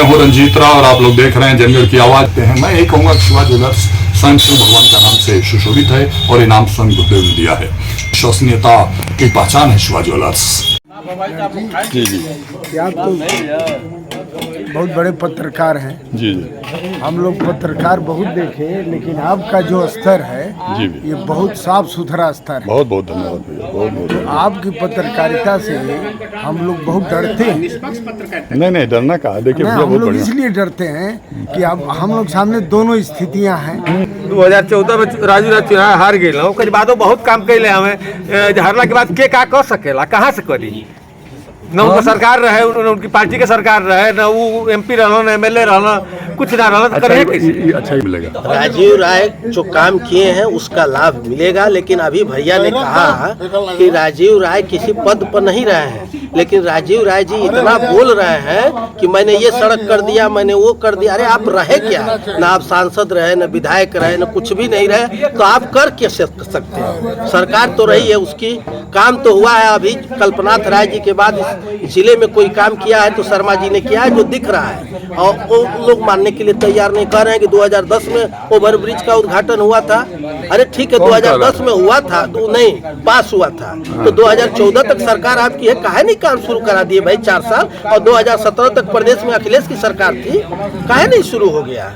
मैं हूँ रंजीत राव और आप लोग देख रहे हैं जनगढ़ की आवाज पे हैं। मैं यही कहूँगा कि शिवा ज्वेलर्स स्वयं शिव भगवान का नाम से सुशोभित है और ये नाम स्वयं गुरुदेव ने दिया है। विश्वसनीयता की पहचान है शिवा ज्वेलर्स। जी जी आप तो बहुत बड़े पत्रकार हैं। जी जी हम लोग पत्रकार बहुत देखे, लेकिन आपका जो स्तर है जी ये बहुत साफ सुथरा स्तर है। बहुत बहुत धन्यवाद भैया, बहुत बहुत तो आपकी पत्रकारिता से हम लोग बहुत डरते हैं। नहीं नहीं डरना कहा, देखिए नहीं, भैया हम बहुत लोग बढ़िया। इसलिए डरते हैं कि अब हम लोग सामने दोनों स्थितियां हैं। 2014 में राजू राज चुनाव हार गए, ओकर बादो बहुत काम कैले हमें। हारला के बाद के का कर सकेला, कहाँ से करी? न उनका सरकार रहे, उनकी पार्टी के सरकार रहे, न वो एमपी रहना, न एमएलए रहना, कुछ ना रहना, तो करे कैसे? अच्छा ही मिलेगा। राजीव राय जो काम किए हैं उसका लाभ मिलेगा, लेकिन अभी भैया ने कहा कि राजीव राय किसी पद पर नहीं रहे हैं, लेकिन राजीव राय जी इतना बोल रहे हैं कि मैंने ये सड़क कर दिया, मैंने वो कर दिया। अरे आप रहे क्या? ना आप सांसद रहे, न विधायक रहे, न कुछ भी नहीं रहे, तो आप कर क्या सकते हैं? सरकार तो रही है, उसकी काम तो हुआ है। अभी कल्पनाथ राय जी के बाद इस जिले में कोई काम किया है तो शर्मा जी ने किया है, जो दिख रहा है। और वो लोग मानने के लिए तैयार नहीं कर रहे हैं कि 2010 में ओवरब्रिज का उद्घाटन हुआ था। अरे ठीक है, 2010 में हुआ था तो नहीं पास हुआ था, तो 2014 तक सरकार आपकी है, काहे नहीं काम शुरू करा दिए भाई 4 साल? और 2017 तक प्रदेश में अखिलेश की सरकार थी, काहे नहीं शुरू हो गया?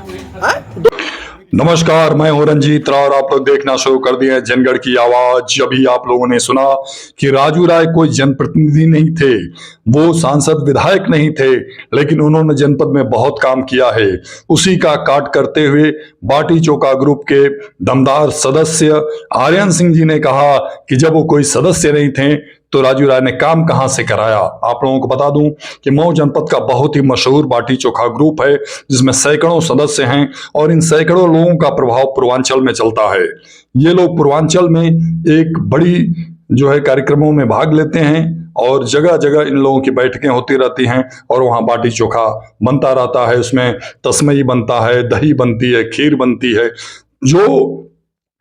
नमस्कार, मैं हूं रंजीत राव और आप लोग देखना शुरू कर दिए जनगढ़ की आवाज। अभी आप लोगों ने सुना कि राजू राय कोई जनप्रतिनिधि नहीं थे, वो सांसद विधायक नहीं थे, लेकिन उन्होंने जनपद में बहुत काम किया है। उसी का काट करते हुए बाटी चोका ग्रुप के दमदार सदस्य आर्यन सिंह जी ने कहा कि जब वो कोई सदस्य नहीं थे तो राजू राय ने काम कहां से कराया। आप लोगों को बता दूं कि मऊ जनपद का बहुत ही मशहूर बाटी चोखा ग्रुप है, जिसमें सैकड़ों सदस्य हैं और इन सैकड़ों लोगों का प्रभाव पूर्वांचल में चलता है। ये लोग पूर्वांचल में एक बड़ी जो है कार्यक्रमों में भाग लेते हैं और जगह जगह इन लोगों की बैठकें होती रहती हैं और वहां बाटी चोखा बनता रहता है। उसमें तस्मई बनता है, दही बनती है, खीर बनती है। जो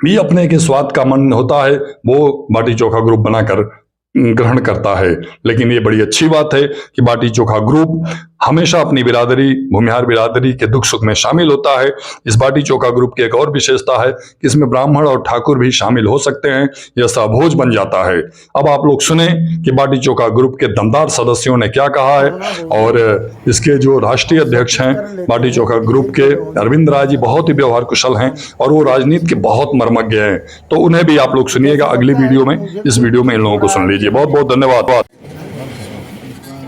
भी अपने के स्वाद का मन होता है वो बाटी चोखा ग्रुप बनाकर ग्रहण करता है। लेकिन ये बड़ी अच्छी बात है कि बाटी चोखा ग्रुप हमेशा अपनी बिरादरी, भूमिहार बिरादरी के दुख सुख में शामिल होता है। इस बाटी चोखा ग्रुप की एक और विशेषता है कि इसमें ब्राह्मण और ठाकुर भी शामिल हो सकते हैं, यह सहभोज बन जाता है। अब आप लोग सुने कि बाटी चोखा ग्रुप के दमदार सदस्यों ने क्या कहा है। और इसके जो राष्ट्रीय अध्यक्ष हैं बाटी चोखा ग्रुप के, अरविंद राय जी, बहुत ही व्यवहार कुशल हैं और वो राजनीति के बहुत मर्मज्ञ हैं। तो उन्हें भी आप लोग सुनिएगा अगली वीडियो में। इस वीडियो में इन लोगों को सुन लीजिए। बहुत बहुत धन्यवाद।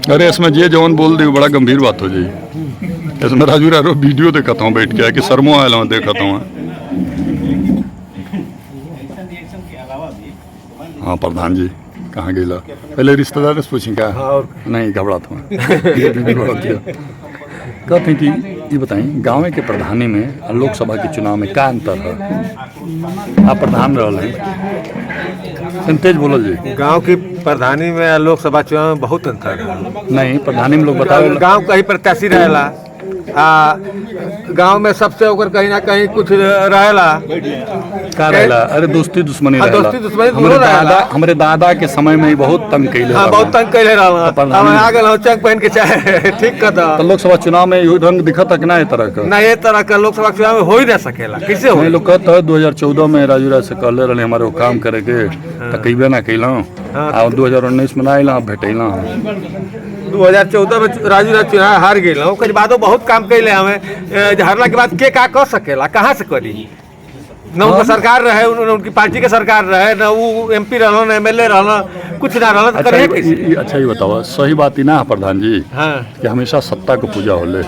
अरे इसमें ये जवान बोल दी बड़ा गंभीर बात हो जाए। इसमें राजू राय वीडियो देखता हूँ बैठ के कि शर्मो आया हूँ देखता हूँ। हाँ प्रधान जी कहाँ गेला? पहले रिश्तेदार से पूछी क्या? नहीं घबराता हूँ। कहते हैं कि ये बताएं गाँव के प्रधानी में लोकसभा के चुनाव में क्या अंतर है? आप प्रधान रहे हैं, तेज बोलो जी। गांव की प्रधानी में लोकसभा चुनाव में बहुत अंतर है। नहीं प्रधानी में लोग बताओ गांव का ही प्रत्याशी रहेला, गांव में सबसे होकर कहीं ना कहीं कुछ रहेला। का रहेला? अरे दोस्ती दुश्मनी रहेला। दोस्ती दुश्मनी हमारे दादा के समय में ही बहुत तंग कैले। हाँ बहुत तंग कैले रहला। हम आ गए चंग पहन के चाहे ठीक कर दो। तो लोकसभा चुनाव में यही रंग दिखा तक ना तरह का? ना ये तरह का लोकसभा चुनाव में हो ही ना सकेला। कैसे हो? लोग कहते हैं 2014 में राजू राय से कहले रहे हमारे काम करे के, तो कईबे ना कैला। 2019 में ना आइला, भेटैला। 2014 में राजू राज चुनाव हार गए, ओकर बादो बहुत काम कैले हमें। हारला के बाद के का कर सकेला, कहाँ से करी? न उनका सरकार रहे, उनकी पार्टी के सरकार रहे, न वो एमपी रहना, न एमएलए रहना, कुछ ना रहना, तो करे कैसे? अच्छा ही बताओ, सही बात ही ना प्रधान जी कि हमेशा सत्ता को पूजा होले।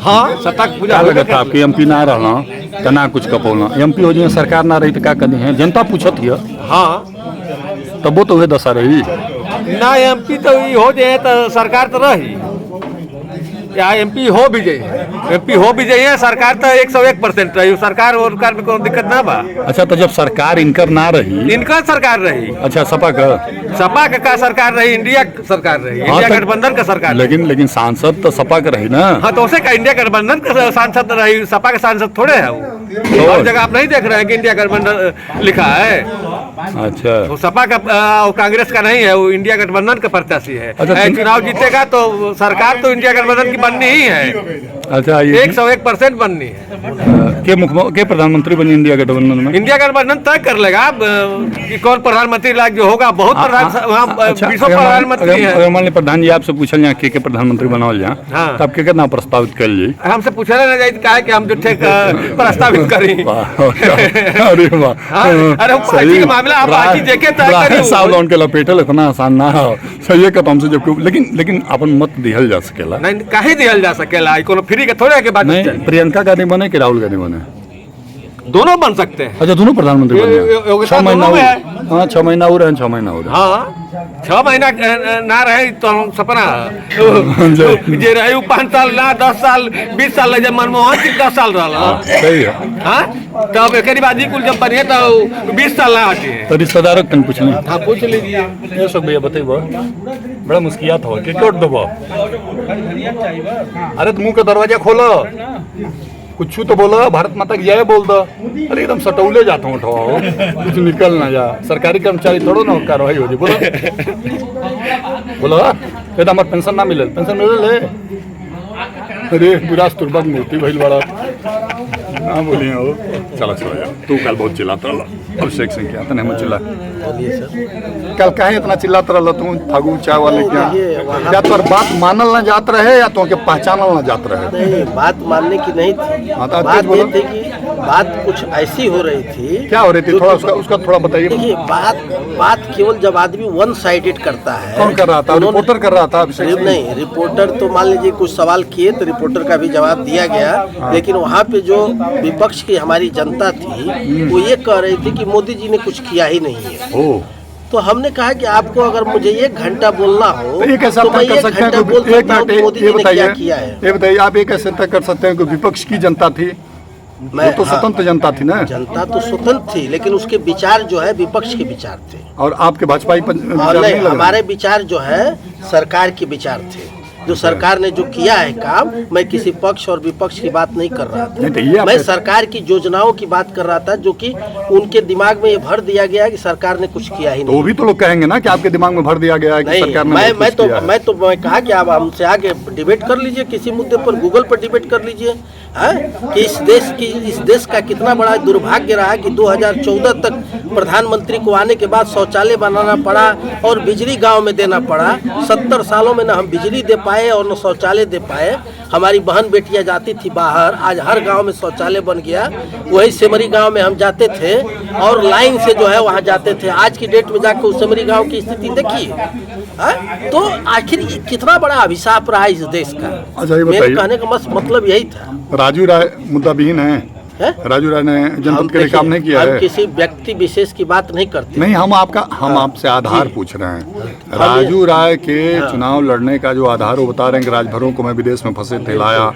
हाँ सत्ता की पूजा लगता है आपके एमपी ना रहना तो ना कुछ कपौना। एमपी हो जाए सरकार ना रही तो क्या करनी है? जनता पूछत है। हाँ तब वो तो वह दशा रही ना। एमपी तो हो जाए तो सरकार तो रही, या एमपी हो भी जाइए सरकार तो 101% रही। सरकार और में कोई दिक्कत ना बा। अच्छा तो जब सरकार इनकर ना रही, इनका सरकार रही। अच्छा सपा का सरकार रही, इंडिया सरकार रही, इंडिया गठबंधन का सरकार। लेकिन सांसद तो सपा का रही ना। हाँ तो उसे का इंडिया गठबंधन का सांसद रही, सपा का सांसद थोड़े है वो। और जगह आप नहीं देख रहे हैं कि इंडिया गठबंधन लिखा है। अच्छा वो सपा का और कांग्रेस का नहीं है, वो इंडिया गठबंधन का प्रत्याशी है। अच्छा, चुनाव जीतेगा तो सरकार तो इंडिया गठबंधन की बननी ही है, अच्छा, ये 101% बननी है। के प्रधानमंत्री बनी इंडिया गठबंधन में? इंडिया गठबंधन तय कर लेगा कि कौन प्रधानमंत्री लायक जो होगा। बहुत अच्छा, विश्व प्रधानमंत्री है। अगर मान ली प्रधान जी आपसे पूछल जाए के प्रधानमंत्री बनावल जाए, हाँ। तब के कितना प्रस्तावित कर ली? हमसे पूछा ना जाए क्या है कि हम जो ठेक प्रस्तावित करें। अरे वाह, अरे वो पार्टी का मामला आप पार्टी देखे तय करिए। सावधान के लपेटल इतना आसान ना हो, सही है कदम से जब लेकिन अपन मत दिहल जा सकेला नहीं, काहे दिहल जा सकेला, कोनो फ्री के थोड़े के बात नहीं। प्रियंका गांधी बने कि राहुल गांधी बने? दोनों बन सकते हैं। अच्छा, दोनों प्रधानमंत्री बने? योग्यता 6 महीना दोनों में हो, है। हाँ 6 महीना हो रहे हैं, 6 महीना हो रहे हैं। हाँ 6 महीना ना रहे तो सपना जे रहे 5 साल ना 10 साल 20 साल जब मनमोहन सिंह 10 साल रहा। सही है। हाँ तब एक बार कुल जब बनिए तो 20 साल ना आती है। तो रिश्तेदारों तन पूछ ली। हाँ पूछ लीजिए। ये सब भैया बताइए, बड़ा मुस्कियात हो कि कोट दबो। अरे मुंह का दरवाजा खोलो, कुछ तो बोलो, भारत माता की जय बोल दो। अरे एकदम सटौले जाता हूँ उठाओ, कुछ निकल ना जा। सरकारी कर्मचारी थोड़ो ना कार्रवाई हो जी। बोलो बोलो, ये हमारे पेंशन ना मिले, पेंशन मिले। अरे विराज तुर्बक मूर्ति भइल बड़ा ना बोलिए हो। चलो चलो यार, तू कल बहुत चिल्लाता रहा। अभिषेक सिंह क्या तने हम चिल्ला कल काहे इतना चिल्लाता रहा तू? फागू चाय वाले क्या तोर बात मानल ना जात रहे या तो के पहचानल ना जात रहे? नहीं, बात मानने की नहीं थी। हाँ, तो बात बोलो। ये थी कि बात कुछ ऐसी हो रही थी। क्या हो रही थी? थोड़ा उसका थोड़ा बताइए। देखिए, बात केवल जब आदमी वन साइडेड करता है। कौन कर रहा था? रिपोर्टर कर रहा था अभिषेक सिंह? नहीं, रिपोर्टर तो मान लीजिए कुछ सवाल किए तो रिपोर्टर का भी जवाब दिया गया, लेकिन वहाँ पे जो विपक्ष की हमारी जनता थी वो ये कह रही थी कि मोदी जी ने कुछ किया ही नहीं है। ओ, तो हमने कहा कि आपको अगर मुझे 1 घंटा बोलना हो तो ये कैसे तो तय मैं कर 1 सकते हैं घंटा बोल कि एक सकता हूँ मिनट कि मोदी ये जी ने क्या बताइए, किया है। ये बताइए आप ये कैसे तय कर सकते हैं कि विपक्ष की जनता थी? वो तो हाँ, स्वतंत्र जनता थी ना, जनता तो स्वतंत्र थी, लेकिन उसके विचार जो है विपक्ष के विचार थे। और आपके भाजपाई और नहीं, हमारे विचार जो है सरकार के विचार थे। जो सरकार ने जो किया है काम, मैं किसी पक्ष और विपक्ष की बात नहीं कर रहा नहीं, तो ये था। आप मैं कैसे- सरकार की योजनाओं की बात कर रहा था, जो कि उनके दिमाग में ये भर दिया गया है कि सरकार ने कुछ किया ही तो वो नहीं। भी तो लोग कहेंगे ना कि आपके दिमाग में भर दिया गया है कि नहीं, सरकार ने मैं बहुत कुछ किया है। मैं कहा कि आप हमसे आगे डिबेट कर लीजिए, किसी मुद्दे पर गूगल पर डिबेट कर लीजिए। कि इस देश का कितना बड़ा दुर्भाग्य रहा कि 2014 तक प्रधानमंत्री को आने के बाद शौचालय बनाना पड़ा और बिजली गांव में देना पड़ा। 70 सालों में न हम बिजली दे पाए और न शौचालय दे पाए। हमारी बहन बेटियां जाती थी बाहर, आज हर गांव में शौचालय बन गया। वही सिमरी गांव में हम जाते थे और लाइन से जो है वहां जाते थे। आज की डेट में जाकर उस सिमरी गांव की स्थिति देखिए। तो आखिर ये कितना बड़ा अभिशाप रहा इस देश का। अच्छा, ये मेरे बताइए। कहने का मतलब यही था। राजू राय मुद्दा विहीन है। राजू राय ने जनपद के लिए काम नहीं किया हम है। किसी व्यक्ति विशेष की बात नहीं करते। नहीं, हम आपसे आधार पूछ रहे हैं। राजू राय के चुनाव लड़ने का जो आधार वो बता रहे हैं कि राजभरों को मैं विदेश में फंसे थे लाया,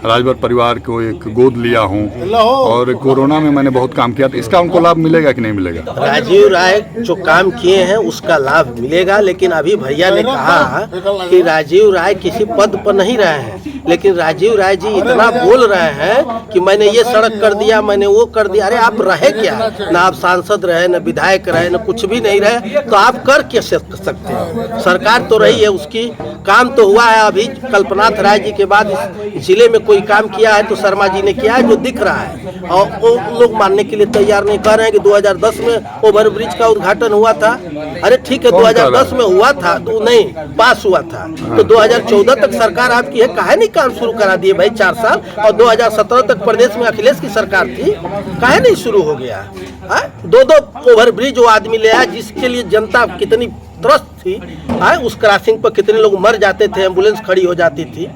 राजभर परिवार को एक गोद लिया हूँ और कोरोना में मैंने बहुत काम किया। तो इसका उनको लाभ मिलेगा कि नहीं मिलेगा? राजीव राय जो काम किए हैं उसका लाभ मिलेगा, लेकिन अभी भैया ने कहा कि राजीव राय किसी पद पर नहीं रहे हैं, लेकिन राजीव राय जी इतना बोल रहे हैं कि मैंने ये सड़क कर दिया, मैंने वो कर दिया। अरे आप रहे क्या? ना आप सांसद रहे, न विधायक रहे, न कुछ भी नहीं रहे, तो आप कर कैसे सकते हैं? सरकार तो रही है, उसकी काम तो हुआ है। अभी कल्पनाथ राय जी के बाद इस जिले में कोई काम किया है तो शर्मा जी ने किया है, जो दिख रहा है। और वो लोग मानने के लिए तैयार नहीं कर रहे हैं कि 2010 में ओवर ब्रिज का उद्घाटन हुआ था। अरे ठीक है, 2010 में हुआ था तो नहीं पास हुआ था, तो 2014 तक सरकार आपकी है, काहे नहीं काम शुरू करा दिए भाई 4 साल? और 2017 तक प्रदेश में अखिलेश की सरकार थी, काहे नहीं शुरू हो गया? 2 ओवर ब्रिज वो आदमी ले आया जिसके लिए जनता कितनी त्रस्त थी। उस क्रॉसिंग पर कितने लोग मर जाते थे, एम्बुलेंस खड़ी हो जाती थी।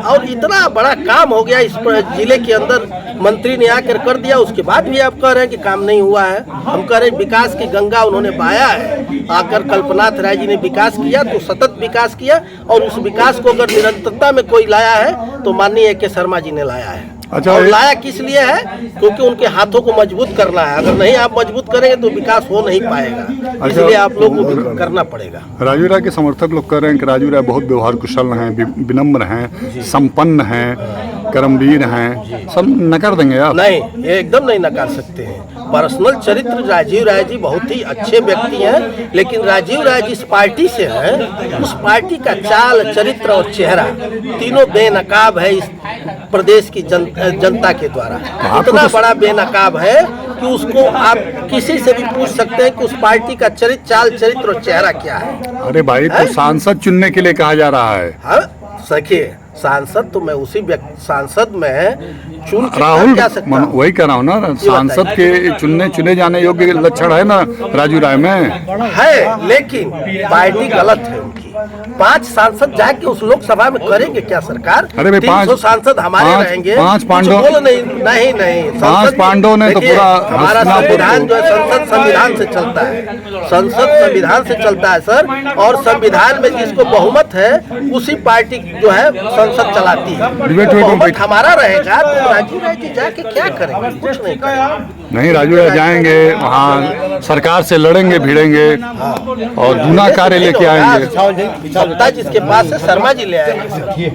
और इतना बड़ा काम हो गया इस जिले के अंदर, मंत्री ने आकर कर दिया। उसके बाद भी आप कह रहे हैं कि काम नहीं हुआ है। हम कह रहे हैं विकास की गंगा उन्होंने बहाया है। आकर कल्पनाथ राय जी ने विकास किया तो सतत विकास किया, और उस विकास को अगर निरंतरता में कोई लाया है तो माननीय के शर्मा जी ने लाया है। अच्छा, और लाया किस लिए है? क्योंकि उनके हाथों को मजबूत करना है। अगर नहीं आप मजबूत करेंगे तो विकास हो नहीं पाएगा, इसलिए आप लोगों को भी करना पड़ेगा। राजू राय के समर्थक लोग कह रहे हैं कि राजू राय बहुत व्यवहार कुशल हैं, विनम्र हैं, संपन्न हैं, कर्मवीर हैं, सब नकार देंगे आप? नहीं, ये एकदम नहीं नकार सकते हैं। पर्सनल चरित्र राजीव राय जी बहुत ही अच्छे व्यक्ति हैं, लेकिन राजीव राय जिस पार्टी से हैं उस पार्टी का चाल, चरित्र और चेहरा तीनों बेनकाब है इस प्रदेश की जनता के द्वारा। इतना बड़ा बेनकाब है कि उसको आप किसी से भी पूछ सकते हैं कि उस पार्टी का चरित्र, चाल, चरित्र और चेहरा क्या है। अरे भाई, तो सांसद चुनने के लिए कहा जा रहा है। हाँ, देखिए सांसद तो मैं उसी सांसद में चुन राहुल, क्या सकता हूं? वही कह रहा हूँ ना, सांसद के चुने जाने योग्य लक्षण है ना राजू राय में है, लेकिन पार्टी गलत है उनकी। 5 सांसद जाके उस लोकसभा में करेंगे क्या सरकार? अरे भाई, 300 सांसद हमारे रहेंगे। 5 पांडव नहीं 5 पांडव ने तो पूरा हमारा संविधान जो है संसद संविधान से चलता है, संसद संविधान से चलता है सर। और संविधान में जिसको बहुमत है उसी पार्टी जो है संसद चलाती है। तो बहुमत हमारा रहेगा तो राजीव राय जी जाके क्या करेंगे? कुछ नहीं करेंगे। नहीं, राजू राय जाएंगे वहाँ, सरकार से लड़ेंगे भिड़ेंगे और गुना कार्य लेके आएंगे। सत्ता जिसके पास है, शर्मा जी ले आएंगे।